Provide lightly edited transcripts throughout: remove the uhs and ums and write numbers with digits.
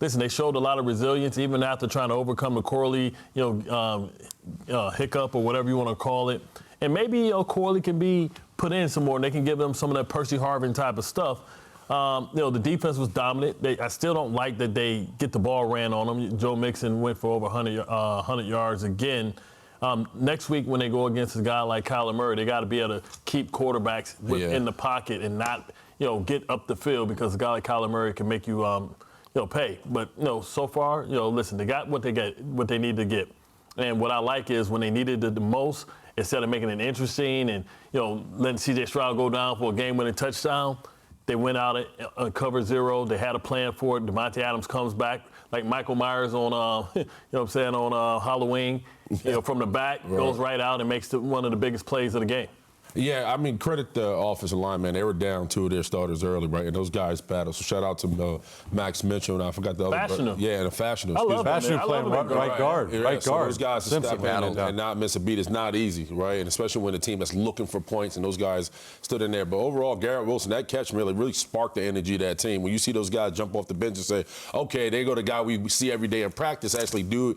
listen, they showed a lot of resilience even after trying to overcome the Corley, hiccup or whatever you want to call it. And maybe Corley can be put in some more, and they can give them some of that Percy Harvin type of stuff. The defense was dominant. I still don't like that they get the ball ran on them. Joe Mixon went for over 100 yards again. Next week when they go against a guy like Kyler Murray, they got to be able to keep quarterbacks in the pocket and not, get up the field, because a guy like Kyler Murray can make you, pay. But, so far, listen, they got what they need to get. And what I like is when they needed it the most, instead of making it interesting and, letting C.J. Stroud go down for a game-winning touchdown, they went out at cover zero. They had a plan for it. Devontae Adams comes back like Michael Myers on, on Halloween, from the back, goes right out and makes one of the biggest plays of the game. Yeah, I mean, credit the offensive line, man. They were down 2 of their starters early, right? And those guys battled. So shout out to Max Mitchell, and I forgot the other. Fashionable. Yeah, and Fashionable. I love Fashionable playing right guard. Yeah, right so guard. those guys to step in and not miss a beat is not easy, right? And especially when a team that's looking for points, and those guys stood in there. But overall, Garrett Wilson, that catch really sparked the energy of that team. When you see those guys jump off the bench and say, okay, they go the guy we see every day in practice actually do it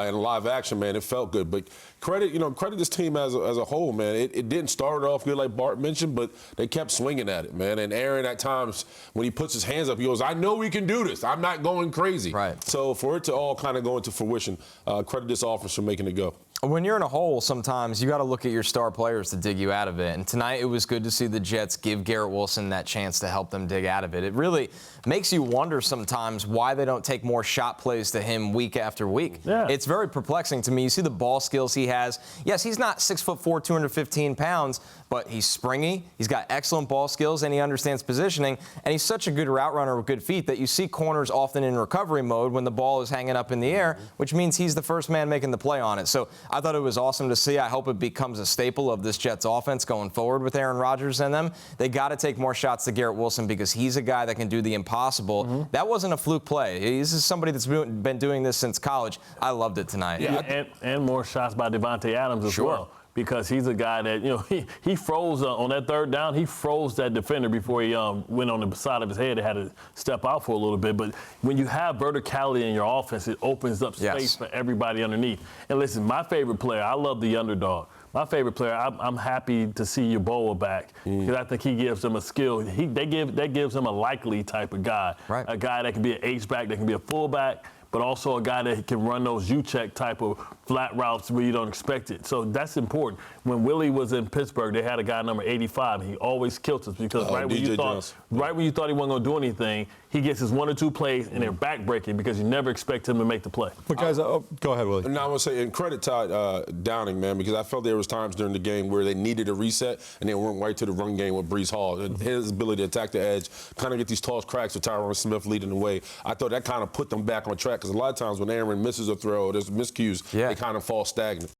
in live action, man, it felt good. But credit this team as a whole, man. It didn't start off good like Bart mentioned, but they kept swinging at it, man. And Aaron, at times, when he puts his hands up, he goes, I know we can do this. I'm not going crazy. Right. So for it to all kind of go into fruition, credit this offense for making it go. When you're in a hole, sometimes you got to look at your star players to dig you out of it. And tonight it was good to see the Jets give Garrett Wilson that chance to help them dig out of it. It really makes you wonder sometimes why they don't take more shot plays to him week after week. Yeah. It's very perplexing to me. You see the ball skills he has. Yes, he's not 6'4", 215 pounds, but he's springy. He's got excellent ball skills, and he understands positioning. And he's such a good route runner with good feet that you see corners often in recovery mode when the ball is hanging up in the air, which means he's the first man making the play on it. So I thought it was awesome to see. I hope it becomes a staple of this Jets offense going forward with Aaron Rodgers and them. They got to take more shots to Garrett Wilson because he's a guy that can do the impossible. That wasn't a fluke play. This is somebody that's been doing this since college. I loved it tonight. Yeah, and more shots by Devontae Adams as well. Because he's a guy that, he froze on that third down. He froze that defender before he went on the side of his head. They had to step out for a little bit. But when you have verticality in your offense, it opens up space for everybody underneath. And listen, my favorite player, I love the underdog. My favorite player, I'm happy to see Yeboah back because I think he gives them a skill. That gives him a likely type of guy, a guy that can be an H-back, that can be a fullback, but also a guy that can run those U-check type of flat routes where you don't expect it. So that's important. When Willie was in Pittsburgh, they had a guy number 85. He always killed us because right when you thought he wasn't going to do anything, he gets his 1 or 2 plays and they're back-breaking because you never expect him to make the play. But guys, go ahead, Willie. No, I want to say, and credit Todd Downing, man, because I felt there was times during the game where they needed a reset and they went right to the run game with Breece Hall. And his ability to attack the edge, kind of get these toss cracks with Tyron Smith leading the way. I thought that kind of put them back on track because a lot of times when Aaron misses a throw, there's miscues, they kind of fall stagnant.